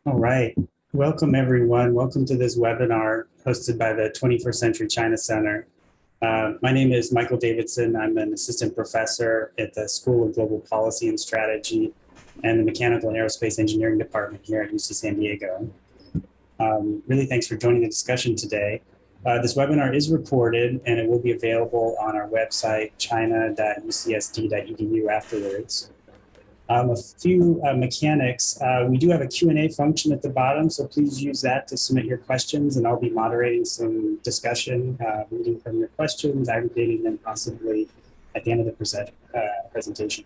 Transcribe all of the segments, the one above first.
All right. Welcome, everyone. Welcome to this webinar hosted by the 21st Century China Center. My name is Michael Davidson. I'm an assistant professor at the School of Global Policy and Strategy and the Mechanical and Aerospace Engineering Department here at UC San Diego. Really thanks for joining the discussion today. This webinar is recorded and it will be available on our website, china.ucsd.edu afterwards. A few mechanics. We do have a Q&A function at the bottom, so please use that to submit your questions, and I'll be moderating some discussion, reading from your questions, aggregating them possibly at the end of the presentation.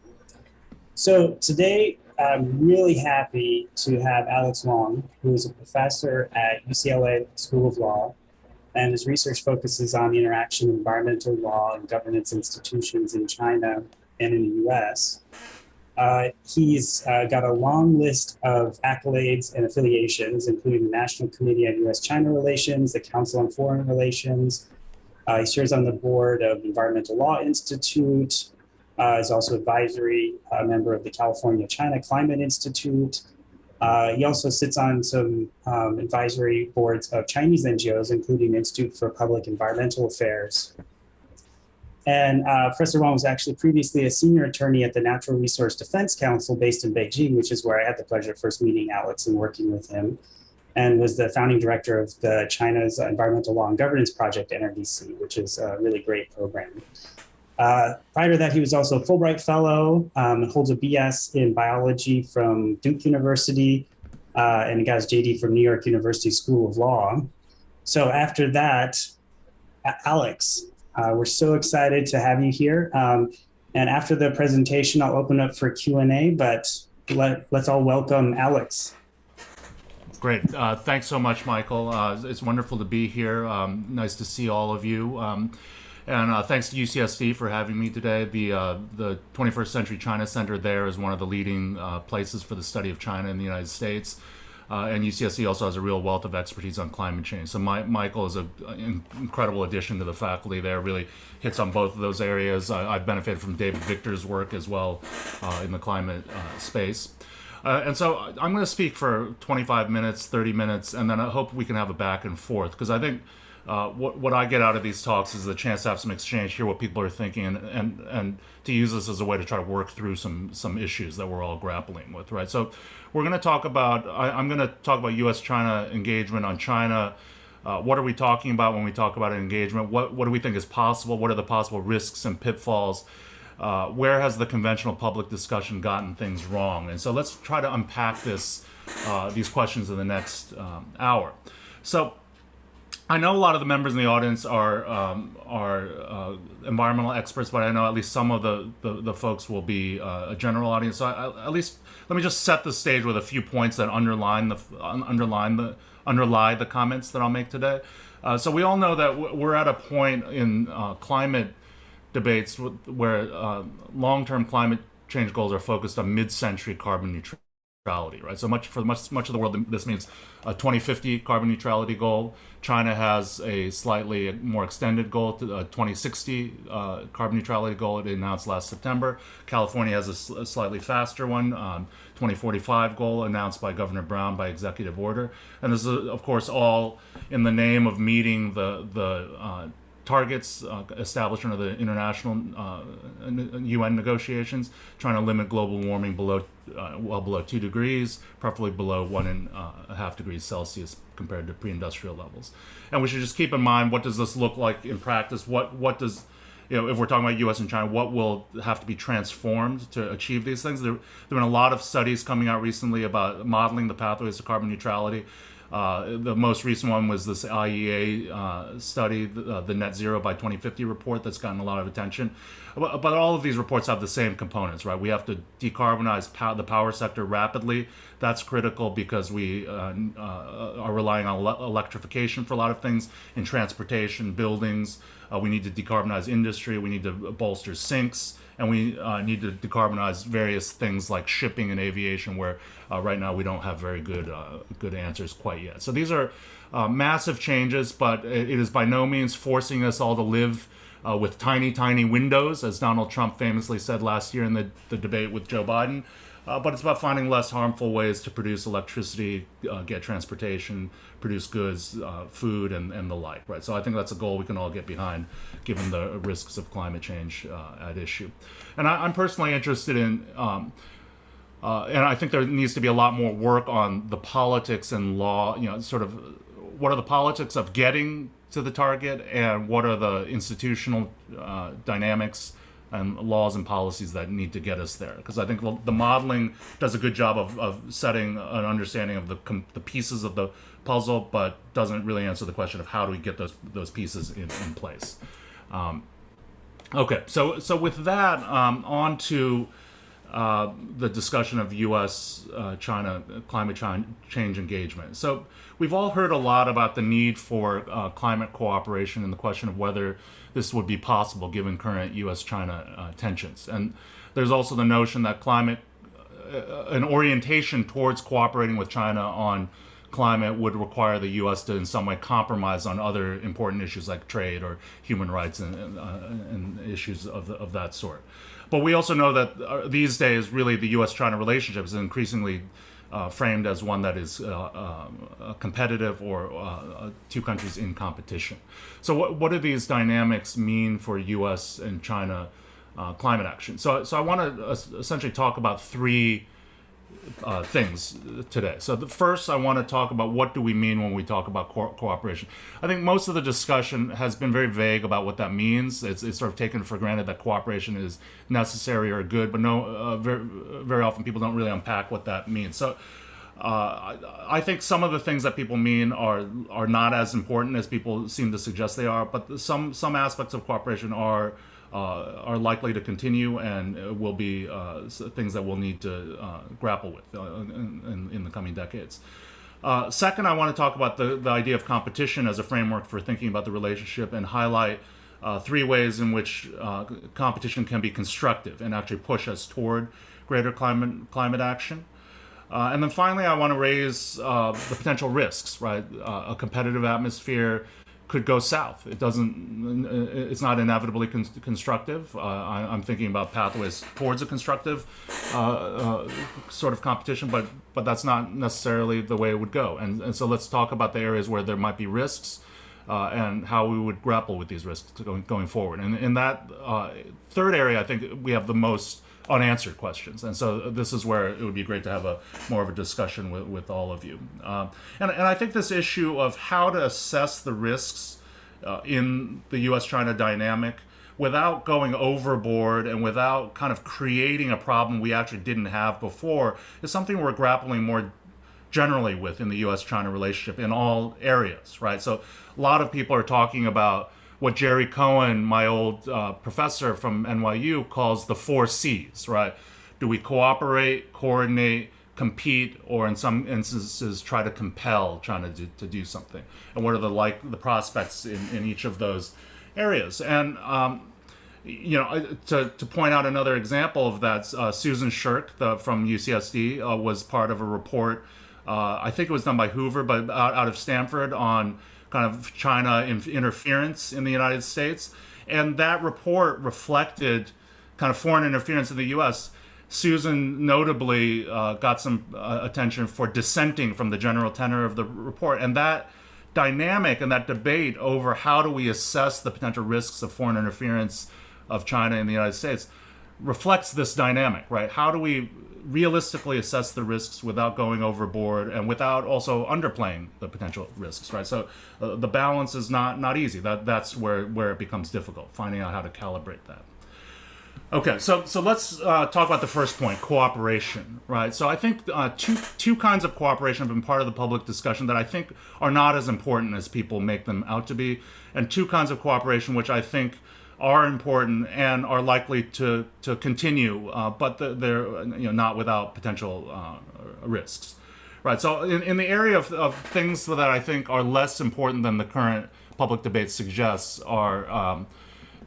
So today, I'm really happy to have Alex Wang, who is a professor at UCLA School of Law, and his research focuses on the interaction of environmental law and governance institutions in China and in the US. He's got a long list of accolades and affiliations, including the National Committee on U.S. China Relations, the Council on Foreign Relations. He serves on the board of the Environmental Law Institute, is also advisory member of the California China Climate Institute. He also sits on some advisory boards of Chinese NGOs, including the Institute for Public Environmental Affairs. And Professor Wang was actually previously a senior attorney at the Natural Resource Defense Council based in Beijing, which is where I had the pleasure of first meeting Alex and working with him, and was the founding director of the China's Environmental Law and Governance Project, NRDC, which is a really great program. Prior to that, he was also a Fulbright Fellow, holds a BS in biology from Duke University, and got his JD from New York University School of Law. So after that, Alex, we're so excited to have you here. And after the presentation, I'll open up for Q&A, but let's all welcome Alex. Great. Thanks so much, Michael. It's wonderful to be here. Nice to see all of you. And thanks to UCSD for having me today. The 21st Century China Center there is one of the leading places for the study of China in the United States. And UCSD also has a real wealth of expertise on climate change. So Michael is an incredible addition to the faculty there, really hits on both of those areas. I've benefited from David Victor's work as well in the climate space. And so I'm going to speak for 25 minutes, 30 minutes, and then I hope we can have a back and forth, because I think what I get out of these talks is the chance to have some exchange, hear what people are thinking, and to use this as a way to try to work through some issues that we're all grappling with, right? So we're going to talk about, I'm going to talk about U.S. China engagement on China. What are we talking about when we talk about an engagement? What do we think is possible? What are the possible risks and pitfalls? Where has the conventional public discussion gotten things wrong? And so let's try to unpack these questions in the next hour. So I know a lot of the members in the audience are environmental experts, but I know at least some of the folks will be a general audience. So at least let me just set the stage with a few points that underlie the comments that I'll make today. So we all know that we're at a point in climate debates where long-term climate change goals are focused on mid-century carbon neutrality, right? So much of the world, this means a 2050 carbon neutrality goal. China has a slightly more extended goal, to a 2060 carbon neutrality goal it announced last September. California has a slightly faster one, 2045 goal announced by Governor Brown by executive order. And this is, of course, all in the name of meeting the targets established under the international UN negotiations, trying to limit global warming well below 2 degrees, preferably below 1.5 degrees Celsius compared to pre-industrial levels. And we should just keep in mind, what does this look like in practice? What does, if we're talking about U.S. and China, what will have to be transformed to achieve these things? There have been a lot of studies coming out recently about modeling the pathways to carbon neutrality. The most recent one was this IEA study, the Net Zero by 2050 report, that's gotten a lot of attention. But all of these reports have the same components, right? We have to decarbonize the power sector rapidly. That's critical because we are relying on electrification for a lot of things in transportation, buildings. We need to decarbonize industry. We need to bolster sinks. And we need to decarbonize various things like shipping and aviation, where right now we don't have very good answers quite yet. So these are massive changes, but it is by no means forcing us all to live with tiny windows, as Donald Trump famously said last year in the debate with Joe Biden. but it's about finding less harmful ways to produce electricity, get transportation, produce goods, food, and the like, right? So I think that's a goal we can all get behind, given the risks of climate change at issue. And I'm personally interested in, and I think there needs to be a lot more work on the politics and law, sort of what are the politics of getting to the target, and what are the institutional dynamics and laws and policies that need to get us there. Because I think the modeling does a good job of setting an understanding of the pieces of the puzzle, but doesn't really answer the question of how do we get those pieces in place. Okay, so with that, on to the discussion of U.S. China climate change engagement. So we've all heard a lot about the need for climate cooperation and the question of whether this would be possible given current U.S. China tensions. And there's also the notion that climate, an orientation towards cooperating with China on climate would require the U.S. to in some way compromise on other important issues like trade or human rights and issues of that sort. But we also know that these days, really, the U.S.-China relationship is increasingly framed as one that is competitive or two countries in competition. So what do these dynamics mean for U.S. and China climate action? So I want to essentially talk about three things today. So the first, I want to talk about what do we mean when we talk about cooperation. I think most of the discussion has been very vague about what that means. It's sort of taken for granted that cooperation is necessary or good, but very often people don't really unpack what that means. So I think some of the things that people mean are not as important as people seem to suggest they are, but some aspects of cooperation are likely to continue and will be things that we'll need to grapple with in the coming decades. Second, I want to talk about the idea of competition as a framework for thinking about the relationship and highlight three ways in which competition can be constructive and actually push us toward greater climate action. And then finally, I want to raise the potential risks, right? A competitive atmosphere could go south. It's not inevitably constructive. I'm thinking about pathways towards a constructive sort of competition, but that's not necessarily the way it would go. And so let's talk about the areas where there might be risks and how we would grapple with these risks going forward. And in that third area, I think we have the most unanswered questions. And so this is where it would be great to have more of a discussion with all of you. And I think this issue of how to assess the risks in the U.S.-China dynamic without going overboard and without kind of creating a problem we actually didn't have before is something we're grappling more generally with in the U.S.-China relationship in all areas, right? So a lot of people are talking about what Jerry Cohen, my old professor from NYU, calls the 4 C's, right? Do we cooperate, coordinate, compete, or in some instances try to compel China to do something? And what are the prospects in each of those areas? And to point out another example of that, Susan Shirk from UCSD was part of a report. I think it was done by Hoover, but out of Stanford on kind of China interference in the United States. And that report reflected kind of foreign interference in the U.S. Susan notably got some attention for dissenting from the general tenor of the report. And that dynamic and that debate over how do we assess the potential risks of foreign interference of China in the United States reflects this dynamic, right? How do we realistically assess the risks without going overboard and without also underplaying the potential risks, right? So the balance is not easy. That's where it becomes difficult, finding out how to calibrate that. Okay, so let's talk about the first point, cooperation, right? So I think two kinds of cooperation have been part of the public discussion that I think are not as important as people make them out to be, and two kinds of cooperation which I think are important and are likely to continue, but they're not without potential risks, right? So in the area of things that I think are less important than the current public debate suggests are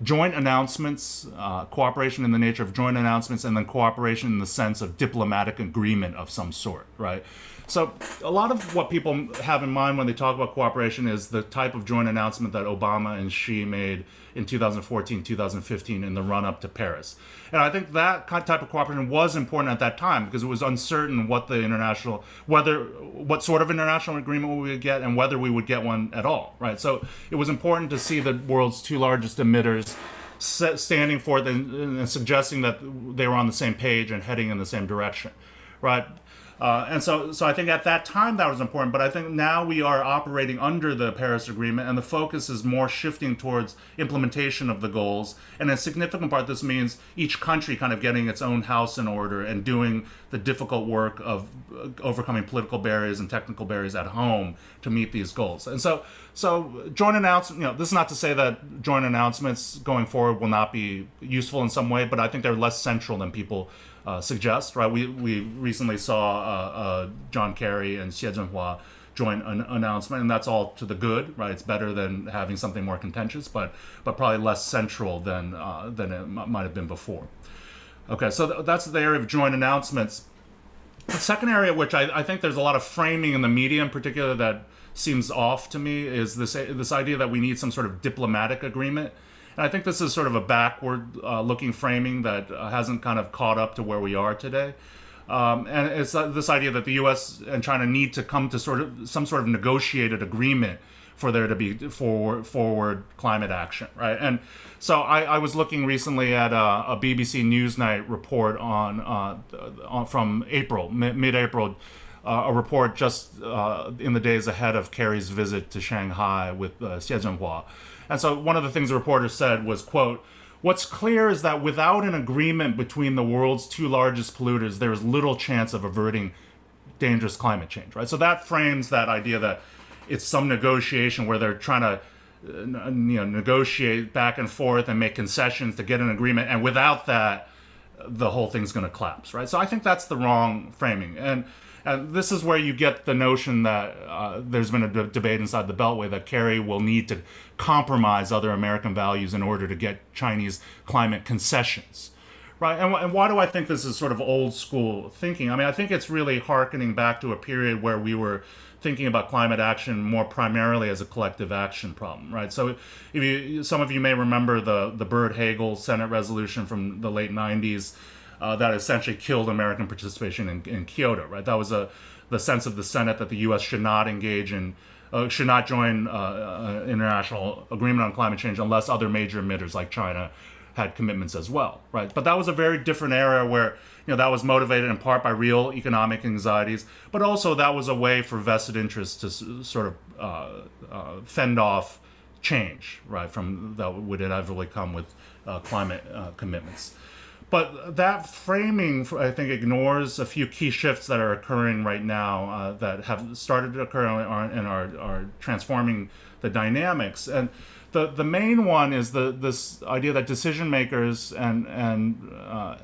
joint announcements, cooperation in the nature of joint announcements, and then cooperation in the sense of diplomatic agreement of some sort, right? So a lot of what people have in mind when they talk about cooperation is the type of joint announcement that Obama and Xi made in 2014, 2015 in the run-up to Paris. And I think that type of cooperation was important at that time because it was uncertain what what sort of international agreement we would get and whether we would get one at all, right? So it was important to see the world's two largest emitters standing forth and suggesting that they were on the same page and heading in the same direction, right? And so I think at that time that was important, but I think now we are operating under the Paris Agreement and the focus is more shifting towards implementation of the goals. And in a significant part, this means each country kind of getting its own house in order and doing the difficult work of overcoming political barriers and technical barriers at home to meet these goals. And so joint announcement, this is not to say that joint announcements going forward will not be useful in some way, but I think they're less central than people suggest, right? We recently saw John Kerry and Xie Zhenhua joint announcement, and that's all to the good, right? It's better than having something more contentious, but probably less central than it might have been before. Okay, so that's the area of joint announcements. The second area, which I think there's a lot of framing in the media in particular that seems off to me, is this idea that we need some sort of diplomatic agreement. And I think this is sort of a backward-looking framing that hasn't kind of caught up to where we are today. And it's this idea that the U.S. and China need to come to some sort of negotiated agreement for there to be forward climate action, right? And so I was looking recently at a BBC Newsnight report from April, mid-April, a report just in the days ahead of Kerry's visit to Shanghai with Xie Zhenhua. And so one of the things the reporter said was, quote, "What's clear is that without an agreement between the world's two largest polluters, there is little chance of averting dangerous climate change," right? So that frames that idea that it's some negotiation where they're trying to negotiate back and forth and make concessions to get an agreement. And without that, the whole thing's going to collapse, right? So I think that's the wrong framing. And this is where you get the notion that there's been a debate inside the Beltway that Kerry will need to compromise other American values in order to get Chinese climate concessions, right? And why do I think this is sort of old school thinking? I mean, I think it's really hearkening back to a period where we were thinking about climate action more primarily as a collective action problem, right? So some of you may remember the Byrd-Hagel Senate resolution from the late 90s, that essentially killed American participation in Kyoto, right? That was the sense of the Senate that the U.S. should not engage in, should not join international agreement on climate change unless other major emitters like China had commitments as well, right? But that was a very different era where that was motivated in part by real economic anxieties, but also that was a way for vested interests to sort of fend off change, right? From that would inevitably come with climate commitments. But that framing, I think, ignores a few key shifts that are occurring right now that have started to occur and are transforming the dynamics. And the main one is this idea that decision makers and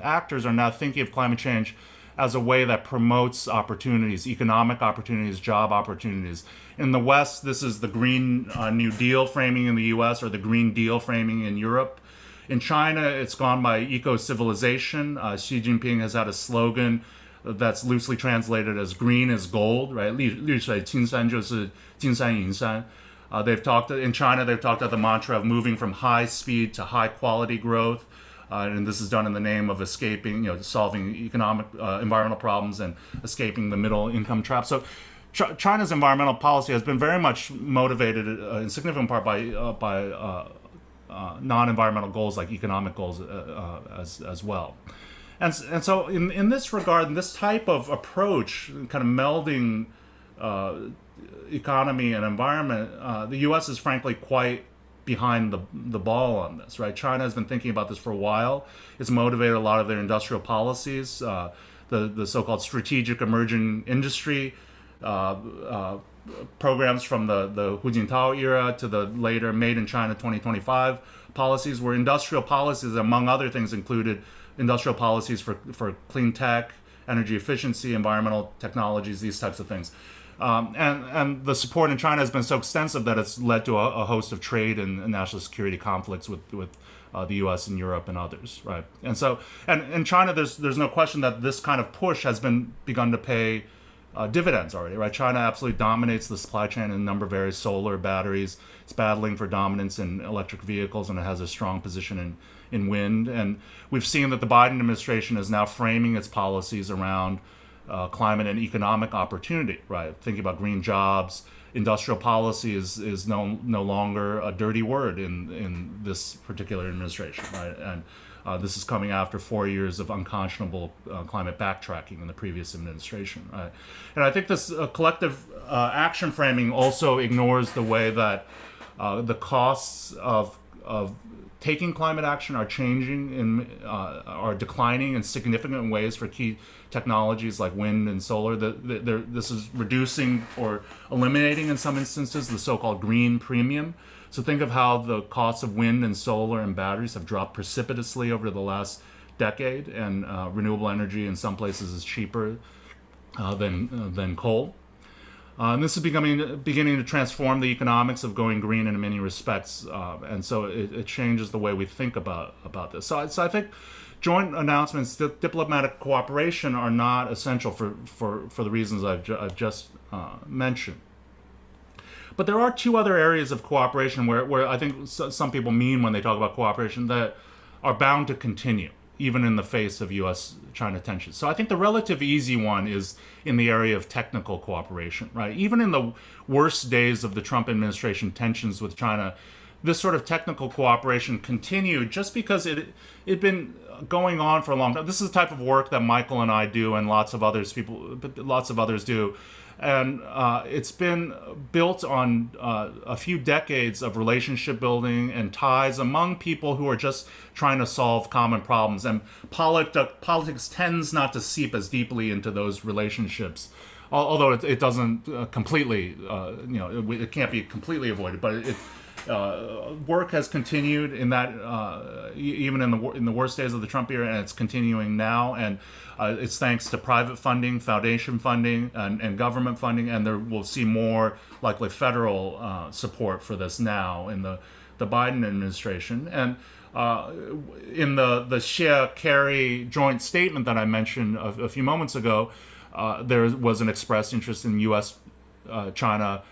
actors are now thinking of climate change as a way that promotes opportunities, economic opportunities, job opportunities. In the West, this is the Green New Deal framing in the US or the Green Deal framing in Europe. In China, it's gone by eco-civilization. Xi Jinping has had a slogan that's loosely translated as "green is gold," right? 绿水青山就是金山银山. In China, they've talked about the mantra of moving from high speed to high quality growth, and this is done in the name of escaping, solving economic, environmental problems and escaping the middle income trap. So China's environmental policy has been very much motivated in significant part by non-environmental goals like economic goals as well. And so in this regard, in this type of approach, kind of melding economy and environment, the U.S. is frankly quite behind the ball on this, right? China has been thinking about this for a while. It's motivated a lot of their industrial policies, the so-called strategic emerging industry programs from the Hu Jintao era to the later Made in China 2025 policies, where industrial policies, among other things, included industrial policies for clean tech, energy efficiency, environmental technologies, these types of things. And the support in China has been so extensive that it's led to a host of trade and national security conflicts with the U.S. and Europe and others, right? And so, and in China, there's no question that this kind of push has begun to pay dividends already, right? China absolutely dominates the supply chain in a number of areas. Solar, batteries. It's battling for dominance in electric vehicles, and it has a strong position in wind. And we've seen that the Biden administration is now framing its policies around climate and economic opportunity, right? Thinking about green jobs. Industrial policy is no longer a dirty word in this particular administration, right? And this is coming after 4 years of unconscionable climate backtracking in the previous administration, right? And I think this collective action framing also ignores the way that the costs of taking climate action are are declining in significant ways for key technologies like wind and solar. This is reducing or eliminating, in some instances, the so-called green premium. So think of how the costs of wind and solar and batteries have dropped precipitously over the last decade, and renewable energy in some places is cheaper than coal. And this is beginning to transform the economics of going green in many respects, and so it changes the way we think about this. So I think joint announcements, diplomatic cooperation, are not essential for the reasons I've just mentioned. But there are two other areas of cooperation where I think some people mean when they talk about cooperation that are bound to continue, even in the face of U.S.-China tensions. So I think the relative easy one is in the area of technical cooperation, right? Even in the worst days of the Trump administration tensions with China, this sort of technical cooperation continued just because it'd been going on for a long time. This is the type of work that Michael and I do, and lots of others do. And it's been built on a few decades of relationship building and ties among people who are just trying to solve common problems. And politics tends not to seep as deeply into those relationships, although it doesn't completely, it can't be completely avoided. But work has continued in that, even in the worst days of the Trump era, and it's continuing now. And it's thanks to private funding, foundation funding, and government funding, and we'll see more likely federal support for this now in the Biden administration. And in the Xie-Kerry joint statement that I mentioned a few moments ago, there was an expressed interest in U.S. China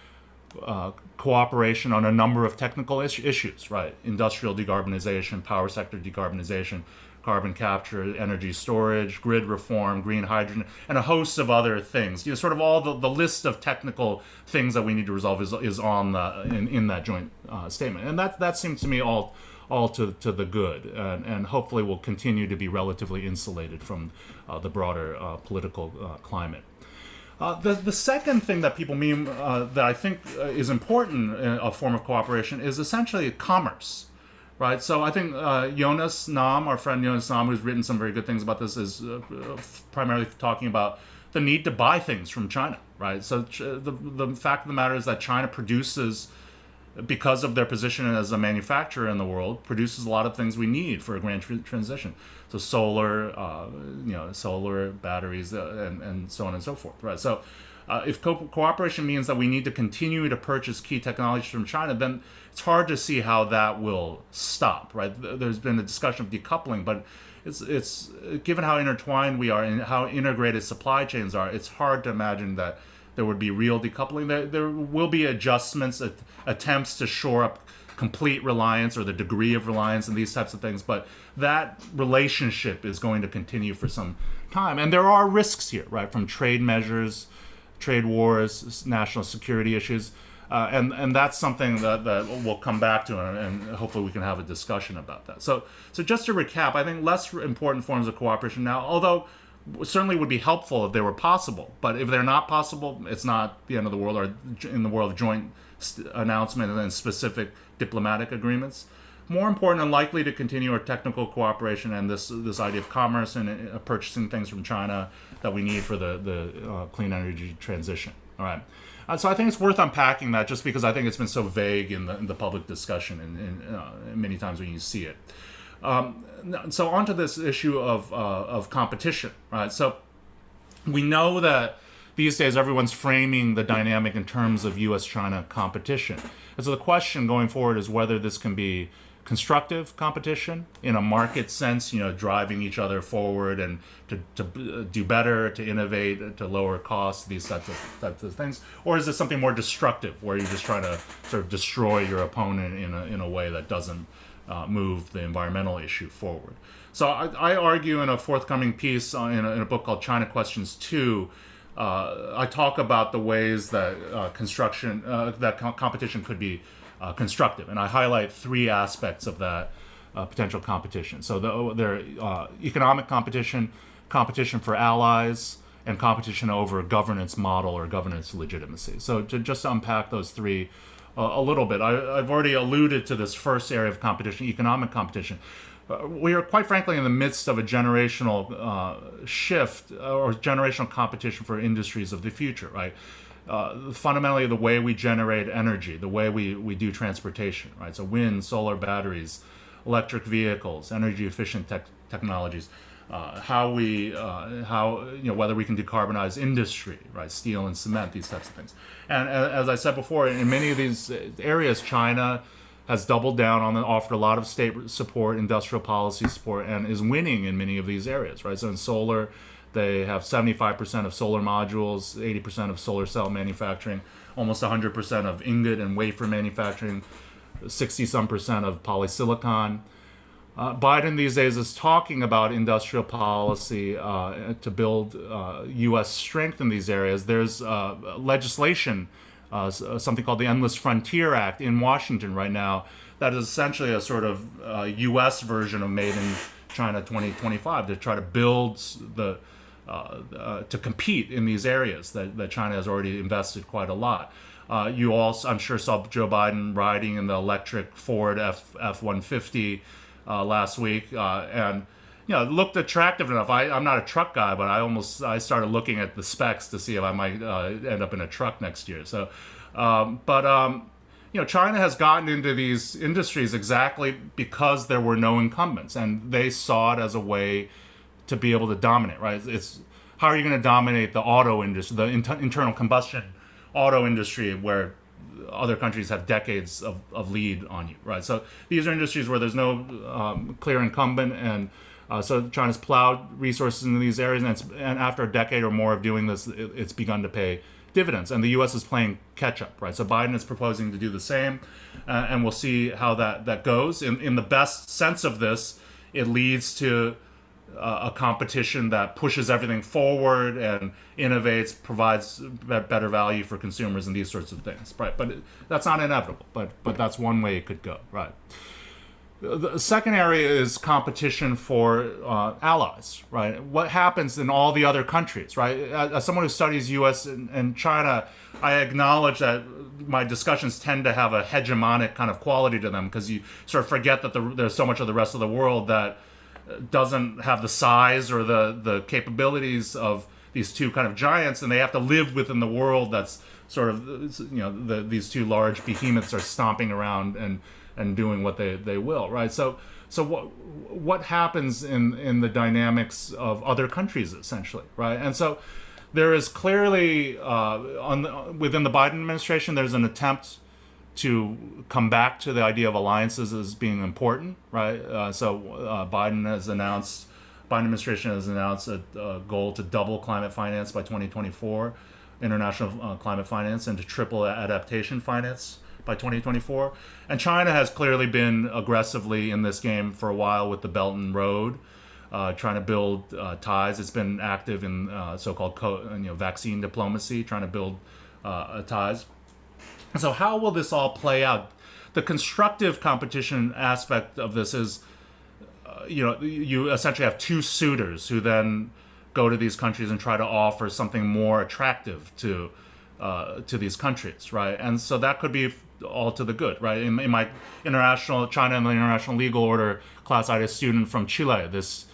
cooperation on a number of technical issues, right? Industrial decarbonization, power sector decarbonization, carbon capture, energy storage, grid reform, green hydrogen, and a host of other things. Sort of all the list of technical things that we need to resolve is on in that joint statement, and that seems to me all to the good, and hopefully will continue to be relatively insulated from the broader political climate. The second thing that people mean that I think is important in a form of cooperation is essentially commerce. Right, so I think Jonas Nam, our friend Jonas Nam, who's written some very good things about this, is primarily talking about the need to buy things from China. Right, so the fact of the matter is that China produces, because of their position as a manufacturer in the world, produces a lot of things we need for a grand transition. So solar, solar batteries, and so on and so forth. Right, so. If cooperation means that we need to continue to purchase key technologies from China, then it's hard to see how that will stop, right? There's been a discussion of decoupling, but it's given how intertwined we are and how integrated supply chains are, it's hard to imagine that there would be real decoupling. There will be adjustments, attempts to shore up complete reliance or the degree of reliance and these types of things, but that relationship is going to continue for some time. And there are risks here, right, from trade measures, trade wars, national security issues, and that's something that we'll come back to, and hopefully we can have a discussion about that. So just to recap, I think less important forms of cooperation now, although certainly would be helpful if they were possible. But if they're not possible, it's not the end of the world, or in the world of joint announcement and then specific diplomatic agreements. More important and likely to continue are technical cooperation and this idea of commerce and purchasing things from China that we need for the clean energy transition. All right. So I think it's worth unpacking that, just because I think it's been so vague in the public discussion and many times when you see it. So onto this issue of competition. Right. So we know that these days everyone's framing the dynamic in terms of U.S.-China competition. And so the question going forward is whether this can be constructive competition in a market sense, driving each other forward and to do better, to innovate, to lower costs, these types of things? Or is it something more destructive, where you're just trying to sort of destroy your opponent in a way that doesn't move the environmental issue forward? So I argue in a forthcoming piece in a book called China Questions 2, I talk about the ways that competition could be constructive, and I highlight 3 aspects of that potential competition. So there economic competition, competition for allies, and competition over governance model or governance legitimacy. So just to unpack those 3 a little bit, I've already alluded to this first area of competition, economic competition. We are quite frankly in the midst of a generational shift or generational competition for industries of the future, right? Fundamentally, the way we generate energy, the way we do transportation, right? So wind, solar, batteries, electric vehicles, energy efficient technologies, whether we can decarbonize industry, right? Steel and cement, these types of things. And as I said before, in many of these areas, China has doubled down on and offered a lot of state support, industrial policy support, and is winning in many of these areas, right? So in solar, they have 75% of solar modules, 80% of solar cell manufacturing, almost 100% of ingot and wafer manufacturing, 60-some% of polysilicon. Biden these days is talking about industrial policy to build U.S. strength in these areas. There's legislation, something called the Endless Frontier Act in Washington right now, that is essentially a sort of U.S. version of Made in China 2025 to try to build to compete in these areas that China has already invested quite a lot. You also, I'm sure, saw Joe Biden riding in the electric Ford F-150 last week, and it looked attractive enough. I'm not a truck guy, but I started looking at the specs to see if I might end up in a truck next year. So, China has gotten into these industries exactly because there were no incumbents, and they saw it as a way to be able to dominate. Right? It's how are you going to dominate the auto industry, the internal combustion auto industry, where other countries have decades of lead on you, right? So these are industries where there's no clear incumbent, and so China's plowed resources into these areas, and after a decade or more of doing this, it's begun to pay dividends, and the U.S. is playing catch-up, right? So Biden is proposing to do the same, and we'll see how that goes. In the best sense of this, it leads to a competition that pushes everything forward and innovates, provides better value for consumers and these sorts of things, right? But that's not inevitable, but that's one way it could go, right? The second area is competition for allies, right? What happens in all the other countries, right? As someone who studies U.S. and China, I acknowledge that my discussions tend to have a hegemonic kind of quality to them, because you sort of forget that there's so much of the rest of the world that doesn't have the size or the capabilities of these two kind of giants, and they have to live within the world that's sort of, these two large behemoths are stomping around and doing what they will, right? So what happens in the dynamics of other countries, essentially, right? And so there is clearly within the Biden administration, there's an attempt to come back to the idea of alliances as being important, right? Biden administration has announced a goal to double climate finance by 2024, international climate finance, and to triple adaptation finance by 2024. And China has clearly been aggressively in this game for a while with the Belt and Road, trying to build ties. It's been active in so-called vaccine diplomacy, trying to build ties. So how will this all play out? The constructive competition aspect of this is, you essentially have two suitors who then go to these countries and try to offer something more attractive to these countries, right? And so that could be all to the good, right? In my China and the International Legal Order class, I had a student from Chile this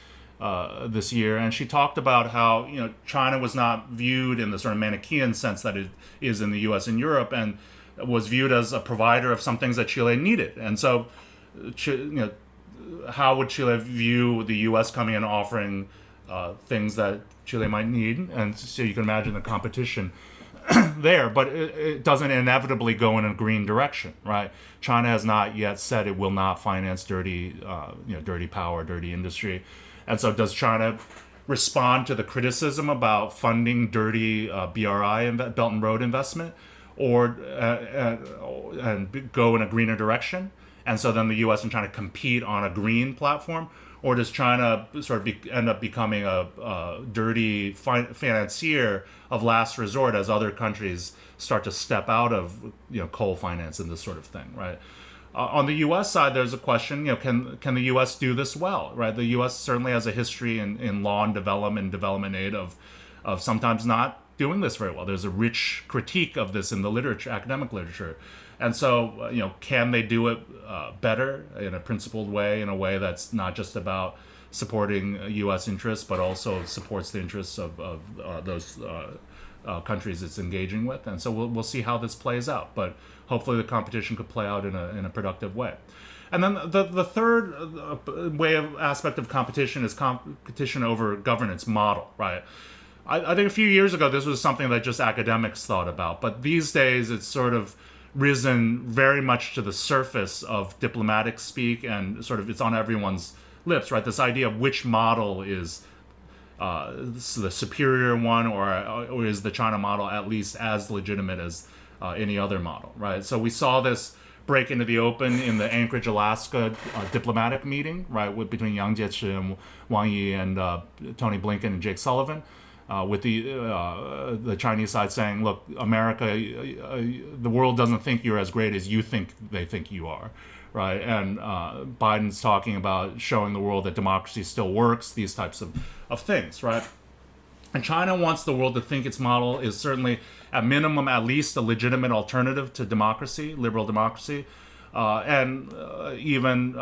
year, and she talked about how China was not viewed in the sort of Manichaean sense that it is in the U.S. and Europe, and was viewed as a provider of some things that Chile needed. And so, how would Chile view the U.S. coming and offering things that Chile might need? And so you can imagine the competition there, but it doesn't inevitably go in a green direction, right? China has not yet said it will not finance dirty, dirty power, dirty industry, and so does China respond to the criticism about funding dirty BRI, Belt and Road investment, or and go in a greener direction, and so then the U.S. and China compete on a green platform, or does China sort of end up becoming a dirty financier of last resort as other countries start to step out of coal finance and this sort of thing, right? On the U.S. side, there's a question: can the U.S. do this well, right? The U.S. certainly has a history in law and development aid of sometimes not doing this very well. There's a rich critique of this in the literature, academic literature. And so, can they do it better in a principled way, in a way that's not just about supporting U.S. interests, but also supports the interests of those countries it's engaging with? And so we'll see how this plays out. But hopefully the competition could play out in a productive way. And then the third aspect of competition is competition over governance model, right? I think a few years ago this was something that just academics thought about, but these days it's sort of risen very much to the surface of diplomatic speak, and sort of it's on everyone's lips, right? This idea of which model is the superior one, or is the China model at least as legitimate as any other model, right? So we saw this break into the open in the Anchorage, Alaska diplomatic meeting, right, between Yang Jiechi and Wang Yi and Tony Blinken and Jake Sullivan. With the Chinese side saying, look, America, the world doesn't think you're as great as you think they think you are, right? And Biden's talking about showing the world that democracy still works, these types of things, right? And China wants the world to think its model is certainly, at minimum, at least a legitimate alternative to democracy, liberal democracy. And even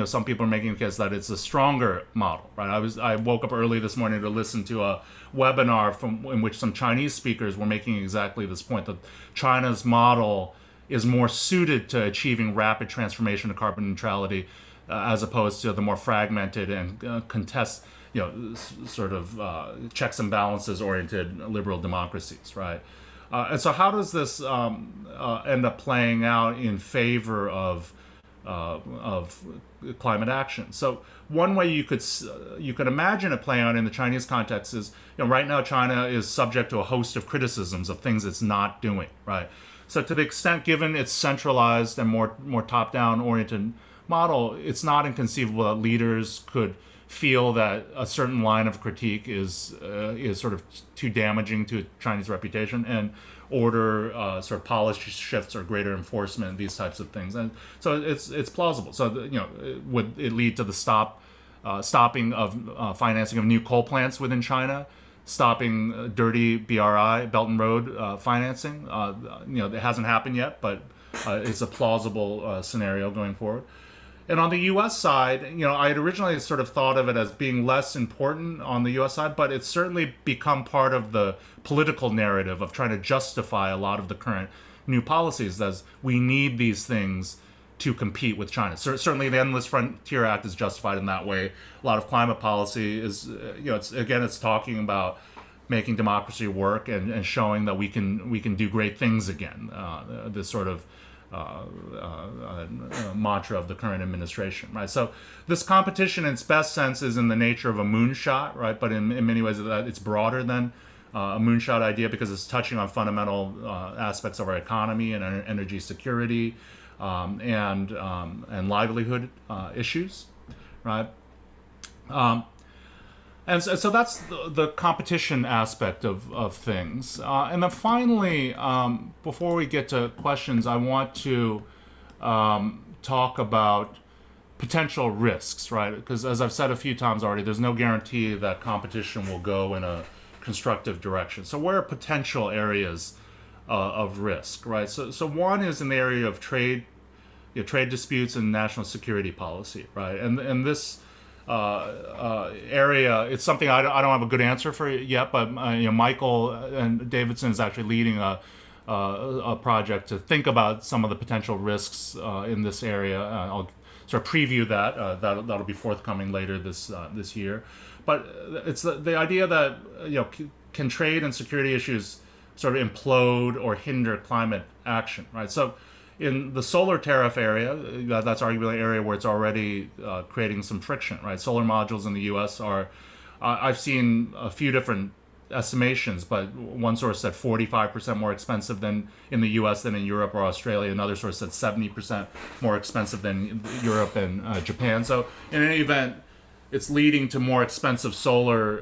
some people are making the case that it's a stronger model, right? I woke up early this morning to listen to a webinar in which some Chinese speakers were making exactly this point, that China's model is more suited to achieving rapid transformation to carbon neutrality, as opposed to the more fragmented and checks and balances oriented liberal democracies, right? And so how does this end up playing out in favor of climate action? So one way you could imagine it playing out in the Chinese context is, right now China is subject to a host of criticisms of things it's not doing, right? So to the extent, given its centralized and more top-down oriented model, it's not inconceivable that leaders could feel that a certain line of critique is sort of too damaging to Chinese reputation, and order sort of policy shifts or greater enforcement, these types of things. And so it's plausible. So would it lead to the stopping of financing of new coal plants within China, stopping dirty BRI, Belt and Road financing? It hasn't happened yet, but it's a plausible scenario going forward. And on the U.S. side, I had originally sort of thought of it as being less important on the U.S. side, but it's certainly become part of the political narrative of trying to justify a lot of the current new policies, as we need these things to compete with China. Certainly the Endless Frontier Act is justified in that way. A lot of climate policy is, it's talking about making democracy work and showing that we can do great things again. This sort of mantra of the current administration, right? So this competition, in its best sense, is in the nature of a moonshot, right? But in many ways, it's broader than a moonshot idea, because it's touching on fundamental aspects of our economy and energy security and livelihood issues, right? And so that's the competition aspect of things. And then finally, before we get to questions, I want to talk about potential risks, right? Because as I've said a few times already, there's no guarantee that competition will go in a constructive direction. So where are potential areas of risk, right? So one is in the area of trade disputes and national security policy, right? And this area, it's something I don't have a good answer for yet, but Michael and Davidson is actually leading a project to think about some of the potential risks in this area. I'll sort of preview that. That'll be forthcoming later this year. But it's the idea that can trade and security issues sort of implode or hinder climate action, right? So in the solar tariff area, that's arguably an area where it's already creating some friction, right? Solar modules in the U.S. are, I've seen a few different estimations, but one source said 45% more expensive than in the U.S. than in Europe or Australia. Another source said 70% more expensive than Europe and Japan. So in any event, it's leading to more expensive solar,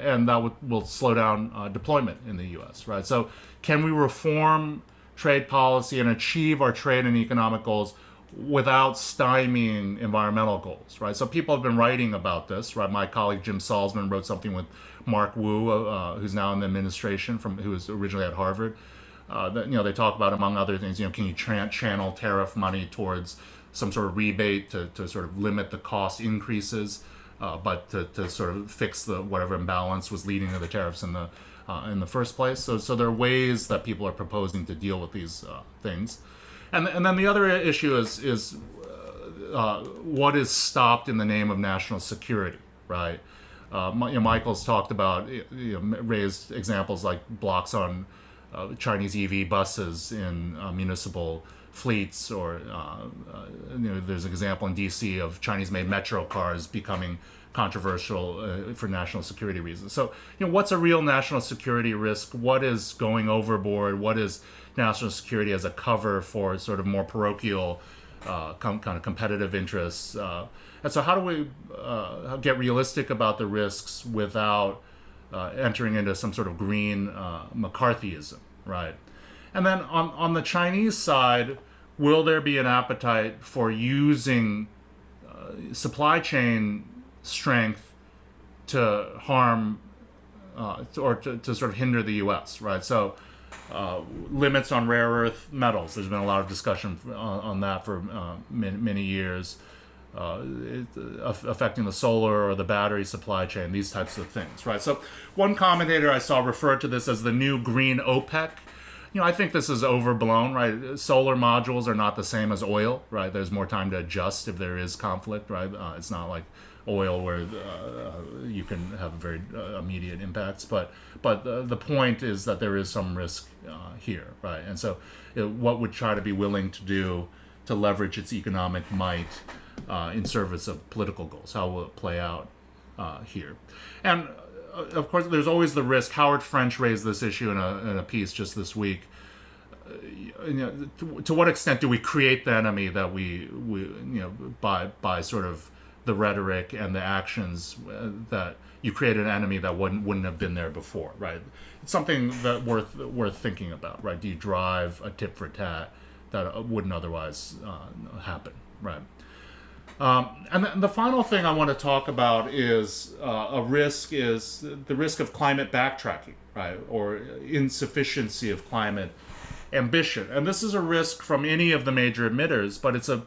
and that will slow down deployment in the U.S., right? So can we reform trade policy and achieve our trade and economic goals without stymieing environmental goals, right? So people have been writing about this, right? My colleague Jim Salzman wrote something with Mark Wu, who's now in the administration, who was originally at Harvard. That, they talk about, among other things, can you channel tariff money towards some sort of rebate to sort of limit the cost increases, but to sort of fix the whatever imbalance was leading to the tariffs in the first place. So there are ways that people are proposing to deal with these things. And then the other issue is what is stopped in the name of national security, right? Michael's talked about, raised examples like blocks on Chinese EV buses in municipal fleets, or there's an example in DC of Chinese-made metro cars becoming controversial for national security reasons. So, what's a real national security risk? What is going overboard? What is national security as a cover for sort of more parochial kind of competitive interests? And so how do we get realistic about the risks without entering into some sort of green McCarthyism, right? And then on the Chinese side, will there be an appetite for using supply chain strength to harm or to sort of hinder the U.S., right? So limits on rare earth metals. There's been a lot of discussion on that for many years, affecting the solar or the battery supply chain, these types of things, right? So one commentator I saw referred to this as the new green OPEC. I think this is overblown, right? Solar modules are not the same as oil, right? There's more time to adjust if there is conflict, right? It's not like oil where you can have very immediate impacts, but the point is that there is some risk here, right? And so what would China be willing to do to leverage its economic might in service of political goals? How will it play out here? And of course, there's always the risk. Howard French raised this issue in a piece just this week. To what extent do we create the enemy that we by sort of the rhetoric and the actions that you create an enemy that wouldn't have been there before, right? It's something that worth thinking about, right? Do you drive a tit for tat that wouldn't otherwise happen, right? And then the final thing I want to talk about is the risk of climate backtracking, right, or insufficiency of climate ambition. And this is a risk from any of the major emitters, but it's a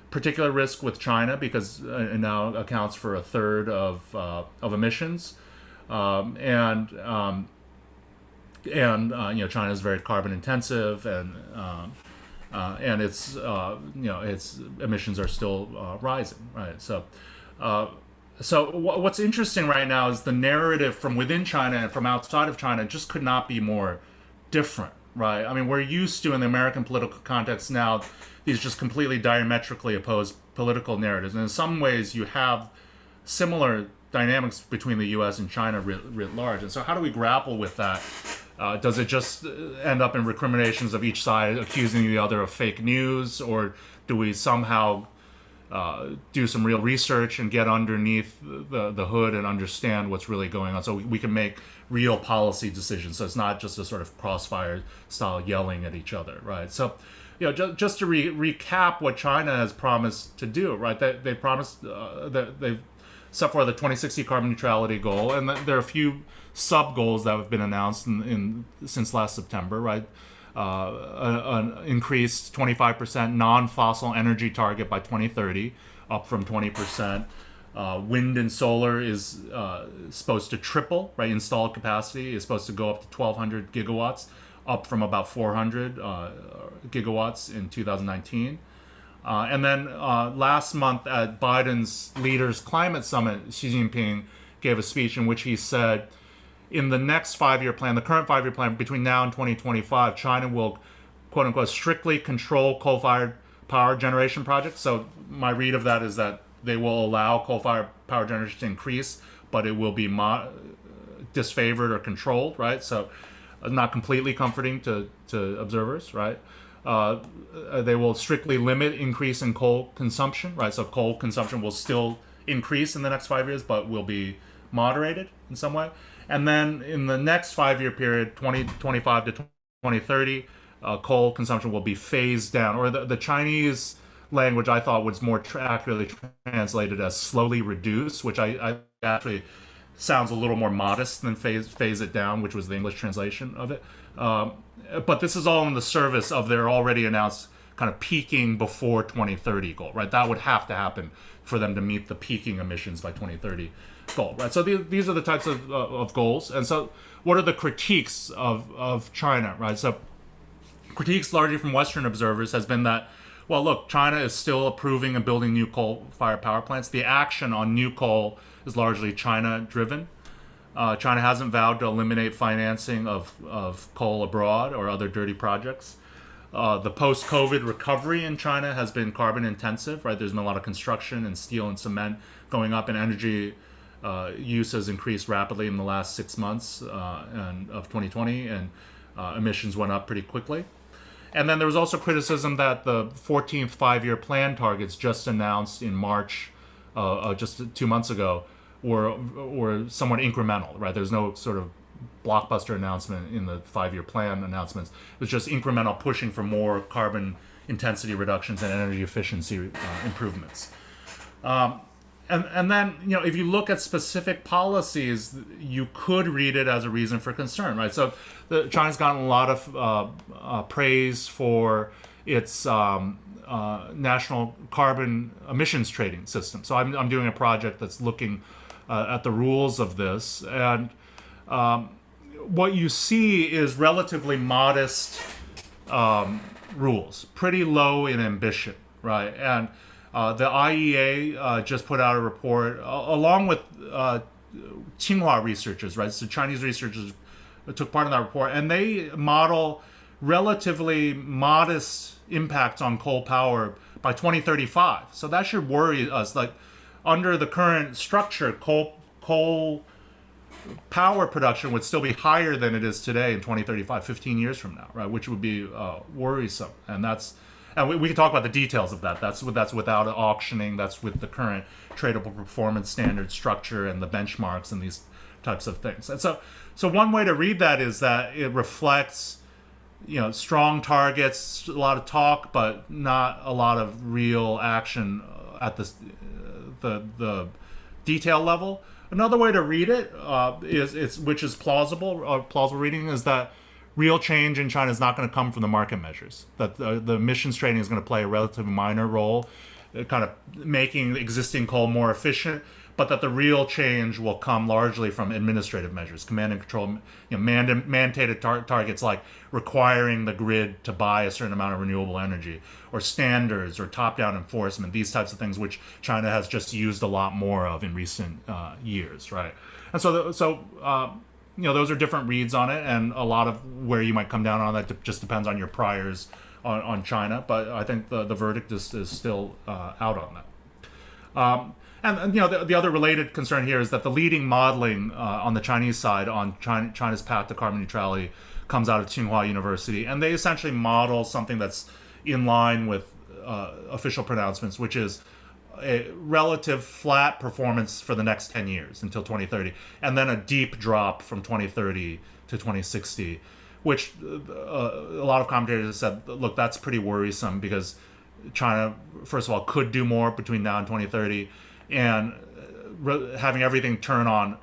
particular risk with China because it now accounts for a third of emissions, and China is very carbon intensive, and its its emissions are still rising, right? So what's interesting right now is the narrative from within China and from outside of China just could not be more different, right? I mean, we're used to in the American political context now these just completely diametrically opposed political narratives, and in some ways you have similar dynamics between the U.S. and China writ large. And so how do we grapple with that? Does it just end up in recriminations of each side accusing the other of fake news, or do we somehow do some real research and get underneath the hood and understand what's really going on so we can make real policy decisions? So it's not just a sort of crossfire style yelling at each other, right? So, just to recap what China has promised to do, right? They promised that they've set for the 2060 carbon neutrality goal, and there are a few sub goals that have been announced since last September, right? An increased 25% non-fossil energy target by 2030, up from 20%. Wind and solar is supposed to triple, right? Installed capacity is supposed to go up to 1,200 gigawatts, up from about 400 gigawatts in 2019. And then last month at Biden's Leaders Climate Summit, Xi Jinping gave a speech in which he said, in the next 5-year plan, the current 5-year plan between now and 2025, China will, quote unquote, strictly control coal-fired power generation projects. So my read of that is that they will allow coal-fired power generation to increase, but it will be disfavored or controlled, right? So not completely comforting to observers, right? They will strictly limit increase in coal consumption, right? So coal consumption will still increase in the next 5 years, but will be moderated in some way. And then in the next 5-year period, 2025 to 2030, coal consumption will be phased down. Or the Chinese language I thought was more accurately translated as slowly reduce, which I actually sounds a little more modest than phase it down, which was the English translation of it. But this is all in the service of their already announced kind of peaking before 2030 goal, right? That would have to happen for them to meet the peaking emissions by 2030 goal, right? So these are the types of goals. And so what are the critiques of China, right? So critiques largely from Western observers has been that, well, look, China is still approving and building new coal-fired power plants. The action on new coal is largely China-driven. China hasn't vowed to eliminate financing of coal abroad or other dirty projects. The post-COVID recovery in China has been carbon intensive, right? There's been a lot of construction and steel and cement going up, and energy use has increased rapidly in the last 6 months of 2020, and emissions went up pretty quickly. And then there was also criticism that the 14th 5-year plan targets just announced in March, just 2 months ago, were somewhat incremental, right? There's no sort of blockbuster announcement in the 5-year plan announcements. It was just incremental pushing for more carbon intensity reductions and energy efficiency improvements. And then, if you look at specific policies, you could read it as a reason for concern, right? So China's gotten a lot of praise for its national carbon emissions trading system. So I'm doing a project that's looking at the rules of this, and what you see is relatively modest rules, pretty low in ambition, right? And the IEA just put out a report along with Tsinghua researchers, right? So Chinese researchers took part in that report, and they model relatively modest impact on coal power by 2035. So that should worry us. Like, under the current structure, coal power production would still be higher than it is today in 2035, 15 years from now, right? Which would be worrisome. And we can talk about the details of that. That's without auctioning. That's with the current tradable performance standard structure and the benchmarks and these types of things. And so one way to read that is that it reflects, strong targets, a lot of talk, but not a lot of real action at the detail level. Another way to read it which is plausible reading, is that real change in China is not going to come from the market measures. That the emissions trading is going to play a relatively minor role, kind of making existing coal more efficient, but that the real change will come largely from administrative measures, command and control, mandated targets like requiring the grid to buy a certain amount of renewable energy, or standards, or top-down enforcement, these types of things, which China has just used a lot more of in recent years, right? And so those are different reads on it, and a lot of where you might come down on that just depends on your priors on China. But I think the verdict is still out on that. And the other related concern here is that the leading modeling on the Chinese side on China's path to carbon neutrality comes out of Tsinghua University, and they essentially model something that's in line with official pronouncements, which is a relative flat performance for the next 10 years until 2030, and then a deep drop from 2030 to 2060, which a lot of commentators have said, look, that's pretty worrisome, because China, first of all, could do more between now and 2030, and having everything turn on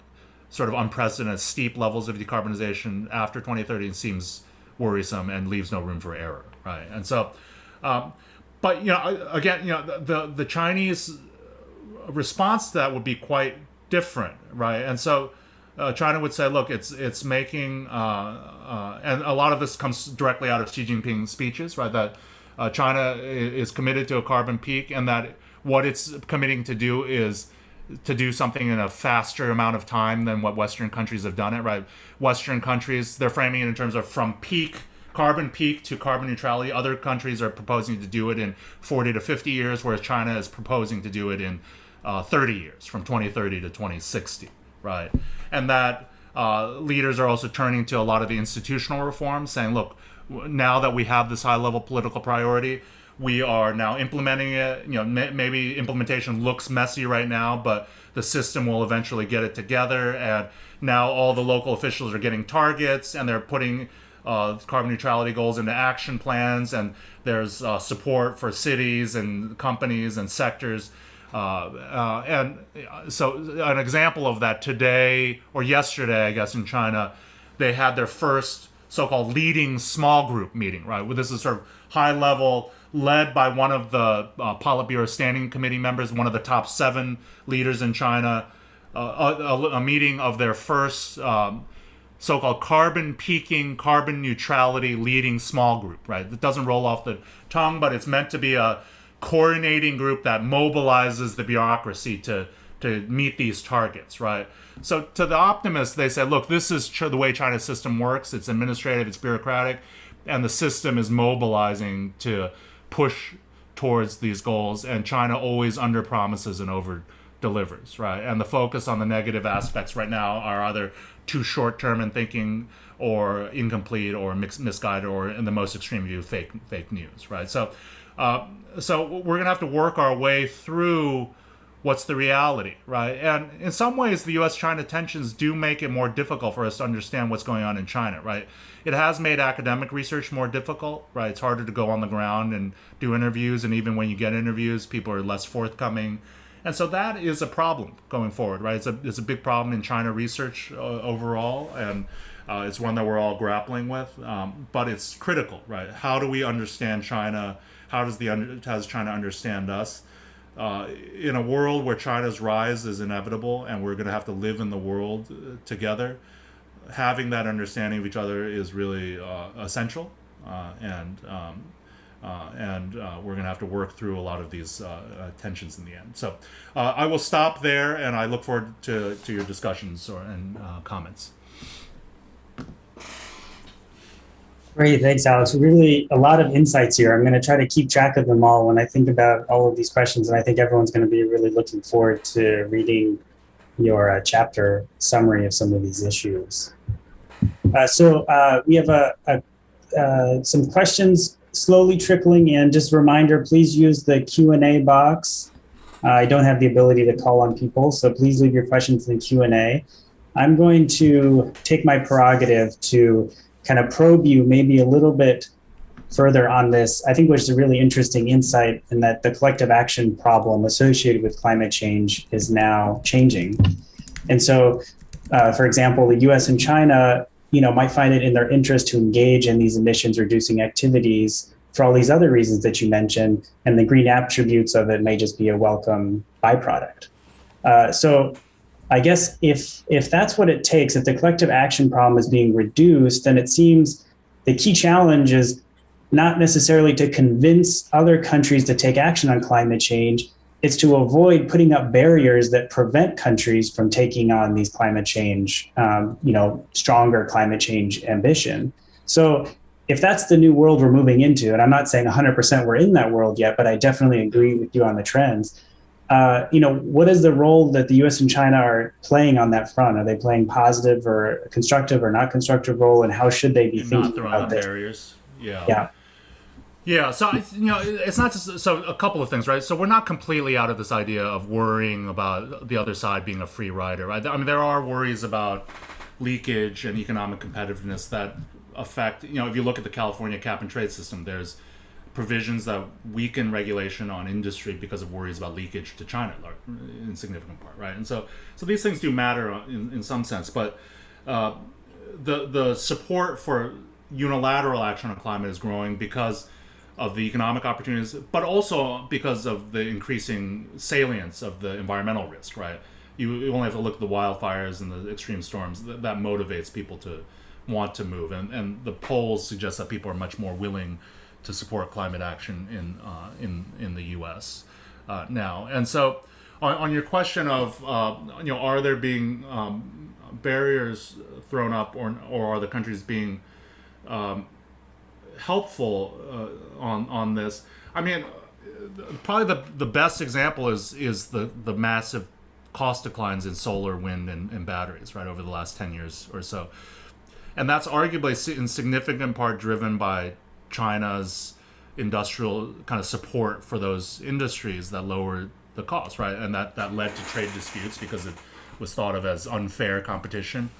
sort of unprecedented steep levels of decarbonization after 2030 seems worrisome and leaves no room for error, right? And so, but again, the Chinese response to that would be quite different, right? And so China would say, look, it's making, and a lot of this comes directly out of Xi Jinping's speeches, right? That China is committed to a carbon peak, and that what it's committing to do is to do something in a faster amount of time than what Western countries have done it, right? Western countries, they're framing it in terms of from carbon peak to carbon neutrality. Other countries are proposing to do it in 40 to 50 years, whereas China is proposing to do it in 30 years, from 2030 to 2060, right? And that leaders are also turning to a lot of the institutional reforms, saying, look, now that we have this high-level political priority, we are now implementing it. Maybe implementation looks messy right now, but the system will eventually get it together. And now all the local officials are getting targets, and they're putting carbon neutrality goals into action plans. And there's support for cities and companies and sectors. And so an example of that today or yesterday, I guess, in China, they had their first so-called leading small group meeting, right? Well, this is sort of high level, led by one of the Politburo Standing Committee members, one of the top 7 leaders in China, a meeting of their first so-called carbon peaking, carbon neutrality leading small group, right? It doesn't roll off the tongue, but it's meant to be a coordinating group that mobilizes the bureaucracy to meet these targets, right? So to the optimists, they say, look, this is the way China's system works. It's administrative, it's bureaucratic, and the system is mobilizing to push towards these goals, and China always under-promises and over-delivers, right? And the focus on the negative aspects right now are either too short-term in thinking or incomplete or misguided or, in the most extreme view, fake news, right? So we're going to have to work our way through what's the reality, right? And in some ways, the U.S.-China tensions do make it more difficult for us to understand what's going on in China, right? It has made academic research more difficult, right? It's harder to go on the ground and do interviews, and even when you get interviews, people are less forthcoming. And so that is a problem going forward, right? It's a big problem in China research overall, and it's one that we're all grappling with, but it's critical, right? How do we understand China? How does China understand us? In a world where China's rise is inevitable and we're going to have to live in the world together, having that understanding of each other is really essential, and we're going to have to work through a lot of these tensions in the end. So I will stop there, and I look forward to your discussions and comments. Great, thanks, Alex. Really a lot of insights here. I'm going to try to keep track of them all when I think about all of these questions, and I think everyone's going to be really looking forward to reading your chapter summary of some of these issues. So we have some questions slowly trickling in. Just a reminder, please use the Q&A box. I don't have the ability to call on people, so please leave your questions in the Q&A. I'm going to take my prerogative to kind of probe you maybe a little bit further on this, I think, which is a really interesting insight in that the collective action problem associated with climate change is now changing. And so, for example, the US and China, might find it in their interest to engage in these emissions reducing activities for all these other reasons that you mentioned, and the green attributes of it may just be a welcome byproduct. So I guess if that's what it takes, if the collective action problem is being reduced, then it seems the key challenge is not necessarily to convince other countries to take action on climate change. It's to avoid putting up barriers that prevent countries from taking on these climate change, stronger climate change ambition. So if that's the new world we're moving into, and I'm not saying 100% we're in that world yet, but I definitely agree with you on the trends. What is the role that the U.S. and China are playing on that front? Are they playing positive or constructive or not constructive role, and how should they be thinking about this? Barriers. Yeah. So it's not just, so a couple of things, right? So we're not completely out of this idea of worrying about the other side being a free rider, right? I mean, there are worries about leakage and economic competitiveness that affect. If you look at the California cap and trade system, there's provisions that weaken regulation on industry because of worries about leakage to China in significant part, right? And so these things do matter in some sense, but the support for unilateral action on climate is growing because of the economic opportunities, but also because of the increasing salience of the environmental risk, right? You only have to look at the wildfires and the extreme storms. That motivates people to want to move, and the polls suggest that people are much more willing to support climate action in the U.S. Now. And so On your question of are there being barriers thrown up, or are the countries being helpful on this? I mean, probably the best example is the massive cost declines in solar, wind, and batteries, right, over the last 10 years or so. And that's arguably in significant part driven by China's industrial kind of support for those industries that lowered the cost, right? And that led to trade disputes because it was thought of as unfair competition.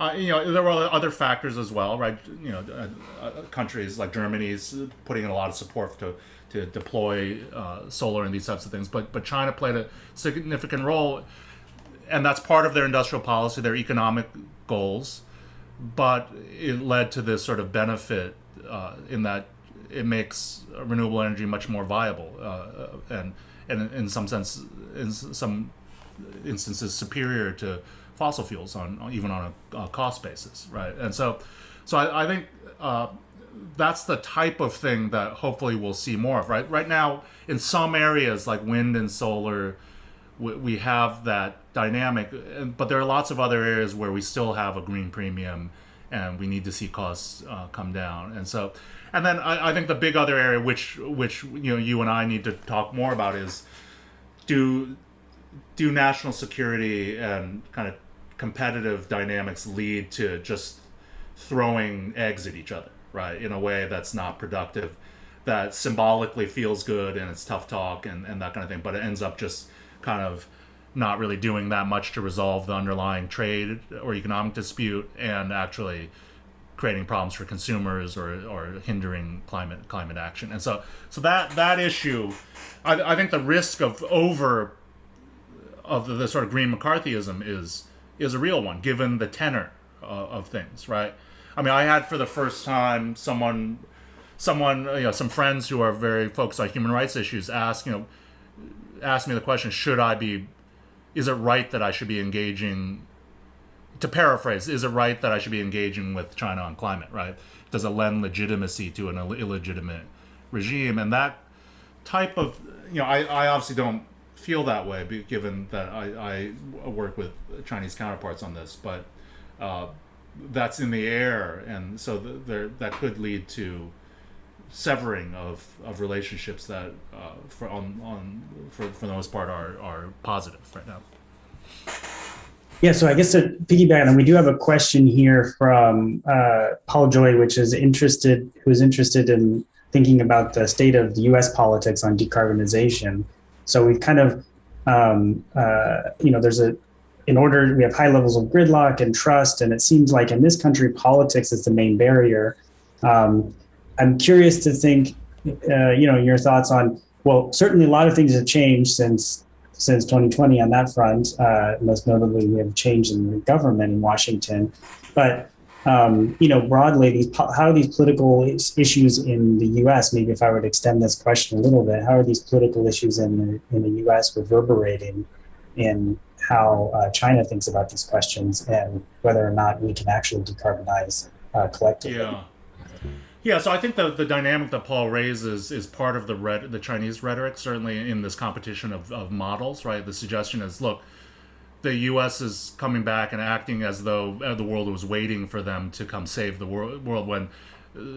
There were other factors as well, right? Countries like Germany's putting in a lot of support to deploy solar and these types of things. But China played a significant role, and that's part of their industrial policy, their economic goals. But it led to this sort of benefit in that it makes renewable energy much more viable, and in some sense, in some instances, superior to fossil fuels even on a cost basis, right? And so I think that's the type of thing that hopefully we'll see more of. Right now, in some areas like wind and solar, we have that dynamic, but there are lots of other areas where we still have a green premium, and we need to see costs come down. And then I think the big other area, which you and I need to talk more about, is do national security and kind of competitive dynamics lead to just throwing eggs at each other, right, in a way that's not productive, that symbolically feels good and it's tough talk and that kind of thing, but it ends up just kind of not really doing that much to resolve the underlying trade or economic dispute, and actually creating problems for consumers or hindering climate action. And so that issue, I think the risk of the sort of green McCarthyism is a real one, given the tenor of things, right? I mean, I had for the first time some friends who are very focused on human rights issues ask me the question, is it right that I should be engaging, to paraphrase, is it right that I should be engaging with China on climate, right? Does it lend legitimacy to an illegitimate regime? And that type of, I obviously don't feel that way, given that I work with Chinese counterparts on this, but that's in the air, and so that could lead to severing of relationships that for the most part are positive right now. Yeah, so I guess to piggyback on, we do have a question here from Paul Joy, who is interested in thinking about the state of the U.S. politics on decarbonization. So we've kind of, we have high levels of gridlock and trust, and it seems like in this country, politics is the main barrier. I'm curious to think, your thoughts on, well, certainly a lot of things have changed since 2020 on that front. Most notably, we have change in the government in Washington. But, broadly, how are these political issues in the U.S., maybe if I were to extend this question a little bit, how are these political issues in the U.S. reverberating in how China thinks about these questions and whether or not we can actually decarbonize collectively? Yeah, so I think the dynamic that Paul raises is part of the Chinese rhetoric, certainly in this competition of models, right? The suggestion is, look, the U.S. is coming back and acting as though the world was waiting for them to come save the world when,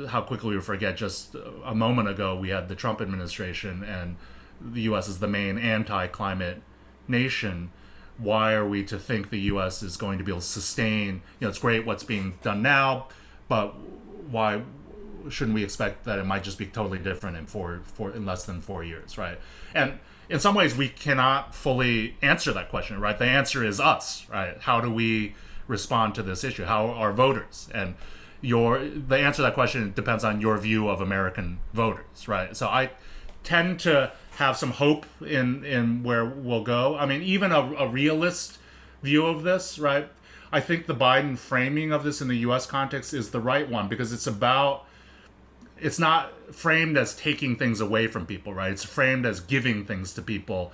how quickly we forget, just a moment ago we had the Trump administration, and the U.S. is the main anti-climate nation. Why are we to think the U.S. is going to be able to sustain, it's great what's being done now, but why shouldn't we expect that it might just be totally different in less than 4 years, right? And in some ways, we cannot fully answer that question, right? The answer is us, right? How do we respond to this issue? How are voters? And the answer to that question depends on your view of American voters, right? So I tend to have some hope in where we'll go. I mean, even a realist view of this, right? I think the Biden framing of this in the U.S. context is the right one, because it's not framed as taking things away from people, right? It's framed as giving things to people.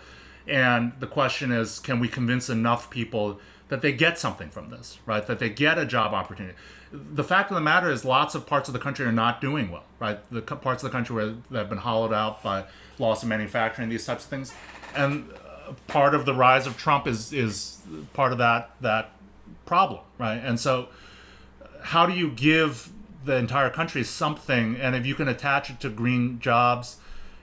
And the question is, can we convince enough people that they get something from this, right? That they get a job opportunity. The fact of the matter is lots of parts of the country are not doing well, right? The parts of the country that have been hollowed out by loss of manufacturing, these types of things. And part of the rise of Trump is part of that problem, right? And so, how do you give the entire country something? And if you can attach it to green jobs,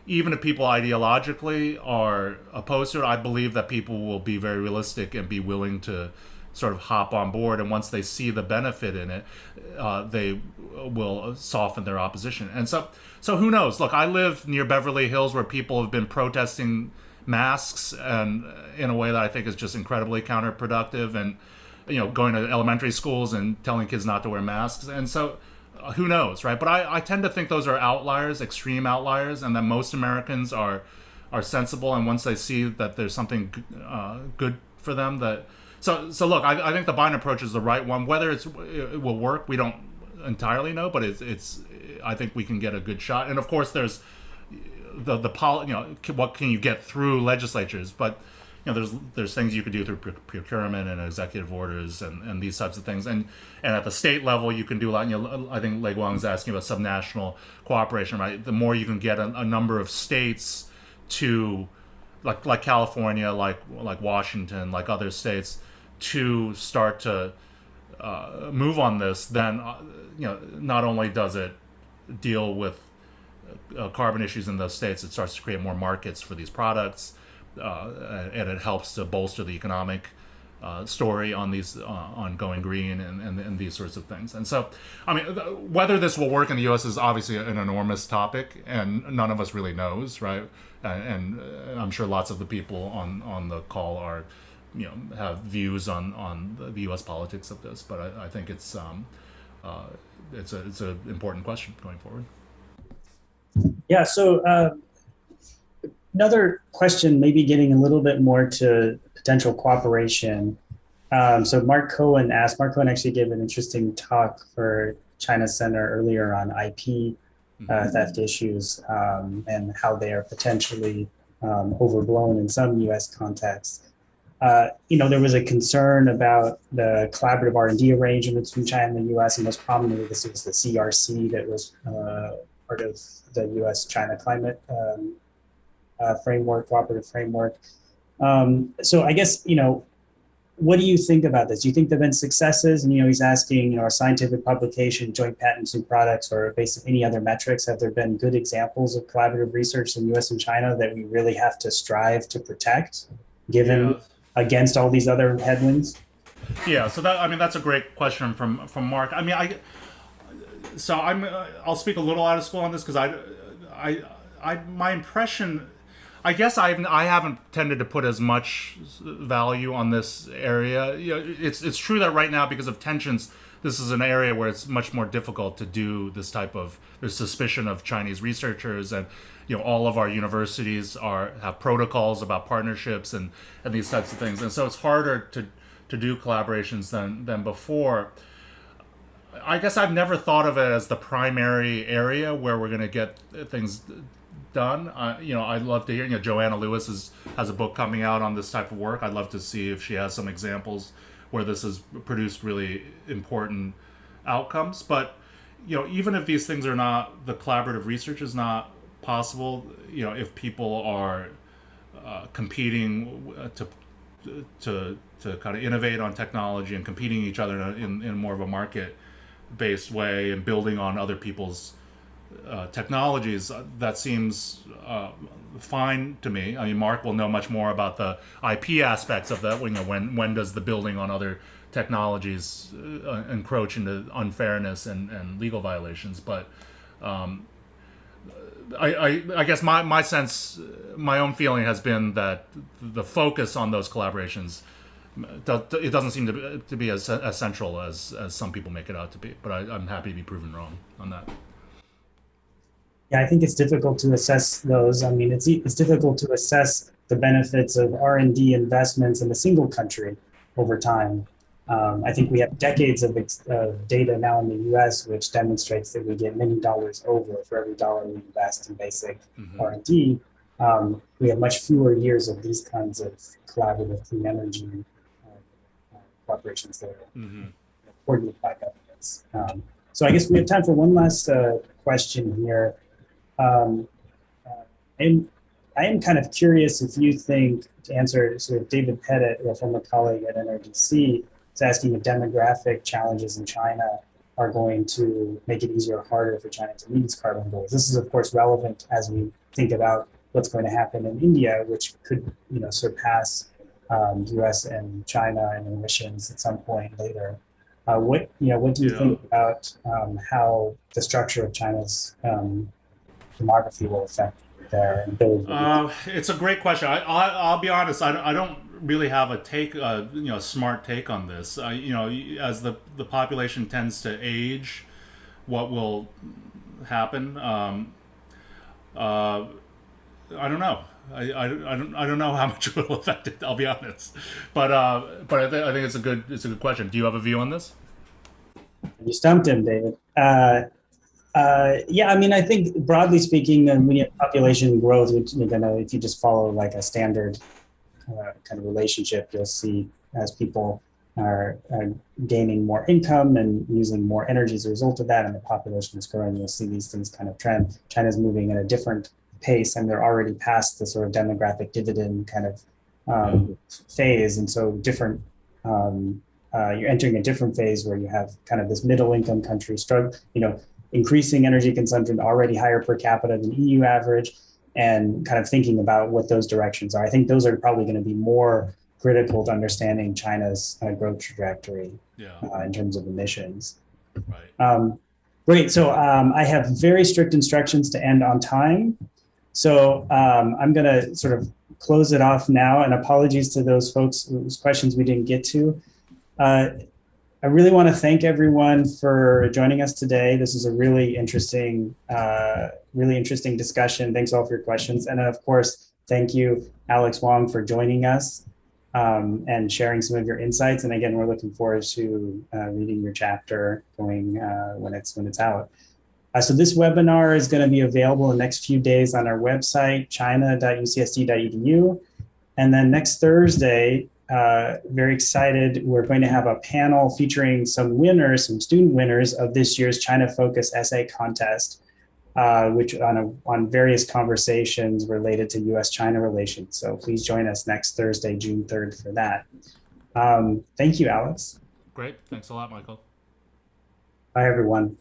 even if people ideologically are opposed to it, I believe that people will be very realistic and be willing to sort of hop on board. And once they see the benefit in it, they will soften their opposition. And so who knows? Look, I live near Beverly Hills, where people have been protesting masks, and in a way that I think is just incredibly counterproductive. And going to elementary schools and telling kids not to wear masks. And so who knows, right? But I tend to think those are outliers, extreme outliers, and that most Americans are sensible. And once they see that there's something good for them, that so look, I think the Biden approach is the right one. Whether it will work, we don't entirely know, but it's I think we can get a good shot. And of course, there's what can you get through legislatures, but there's things you could do through procurement and executive orders and these types of things, and at the state level you can do a lot. I think Alex Wang is asking about subnational cooperation, right? The more you can get a number of states to, like California, like Washington, like other states, to start to move on this, then not only does it deal with carbon issues in those states, it starts to create more markets for these products. And it helps to bolster the economic story on these on going green and these sorts of things. And so, I mean, whether this will work in the U.S. is obviously an enormous topic, and none of us really knows, right? And I'm sure lots of the people on the call are, have views on the U.S. politics of this. But I think it's an important question going forward. Yeah. So. Another question, maybe getting a little bit more to potential cooperation. So Mark Cohen actually gave an interesting talk for China Center earlier on IP theft issues and how they are potentially overblown in some U.S. contexts. There was a concern about the collaborative R&D arrangements between China and the U.S. and most prominently, this was the CRC that was part of the U.S. China climate cooperative framework. So I guess, what do you think about this? Do you think there have been successes? And, he's asking, a scientific publication, joint patents, new products, or based on any other metrics, have there been good examples of collaborative research in US and China that we really have to strive to protect, given against all these other headwinds? Yeah, so that's a great question from Mark. I mean, I'll speak a little out of school on this, because my impression, I guess I haven't tended to put as much value on this area. It's true that right now, because of tensions, this is an area where it's much more difficult to do this type of. There's suspicion of Chinese researchers, and all of our universities have protocols about partnerships and these types of things, and so it's harder to do collaborations than before. I guess I've never thought of it as the primary area where we're going to get things done. I'd love to hear. Joanna Lewis has a book coming out on this type of work. I'd love to see if she has some examples where this has produced really important outcomes. But even if these things are not, the collaborative research is not possible. If people are competing to kind of innovate on technology and competing each other in more of a market-based way and building on other people's technologies, that seems fine to me. I mean, Mark will know much more about the IP aspects of that. When does the building on other technologies encroach into unfairness and legal violations? But I guess my sense, my own feeling has been that the focus on those collaborations, it doesn't seem to be as central as some people make it out to be. But I'm happy to be proven wrong on that. Yeah, I think it's difficult to assess those. I mean, it's difficult to assess the benefits of R&D investments in a single country over time. I think we have decades of data now in the U.S. which demonstrates that we get many dollars over for every dollar we invest in basic R&D. We have much fewer years of these kinds of collaborative clean energy cooperations that are coordinated by governments. So I guess we have time for one last question here. And I am kind of curious if you think, to answer sort of David Pettit, a former colleague at NRDC, is asking if demographic challenges in China are going to make it easier or harder for China to meet its carbon goals. This is, of course, relevant as we think about what's going to happen in India, which could, surpass U.S. and China in emissions at some point later. What do you think about how the structure of China's demography will affect their ability? It's a great question. I'll be honest. I don't really have a take, smart take on this. As the population tends to age, what will happen? I don't know. I don't know how much it will affect it. I'll be honest, but I think it's a good question. Do you have a view on this? You stumped him, David. Yeah, I mean, I think broadly speaking, when you have population growth, which if you just follow like a standard kind of relationship, you'll see as people are gaining more income and using more energy as a result of that, and the population is growing, you'll see these things kind of trend. China's moving at a different pace, and they're already past the sort of demographic dividend kind of phase, and so different. You're entering a different phase where you have kind of this middle income country struggle, increasing energy consumption, already higher per capita than EU average, and kind of thinking about what those directions are. I think those are probably going to be more critical to understanding China's growth trajectory in terms of emissions. Right. Great. So I have very strict instructions to end on time. So I'm going to sort of close it off now, and apologies to those folks whose questions we didn't get to. I really want to thank everyone for joining us today. This is a really interesting discussion. Thanks all for your questions. And then, of course, thank you, Alex Wang, for joining us and sharing some of your insights. And again, we're looking forward to reading your chapter when it's out. So this webinar is going to be available in the next few days on our website, china.ucsd.edu. And then next Thursday, very excited, we're going to have a panel featuring some student winners of this year's China Focus Essay Contest, which on various conversations related to U.S. China relations. So please join us next Thursday, June 3rd for that. Thank you, Alex. Great. Thanks a lot, Michael. Bye, everyone.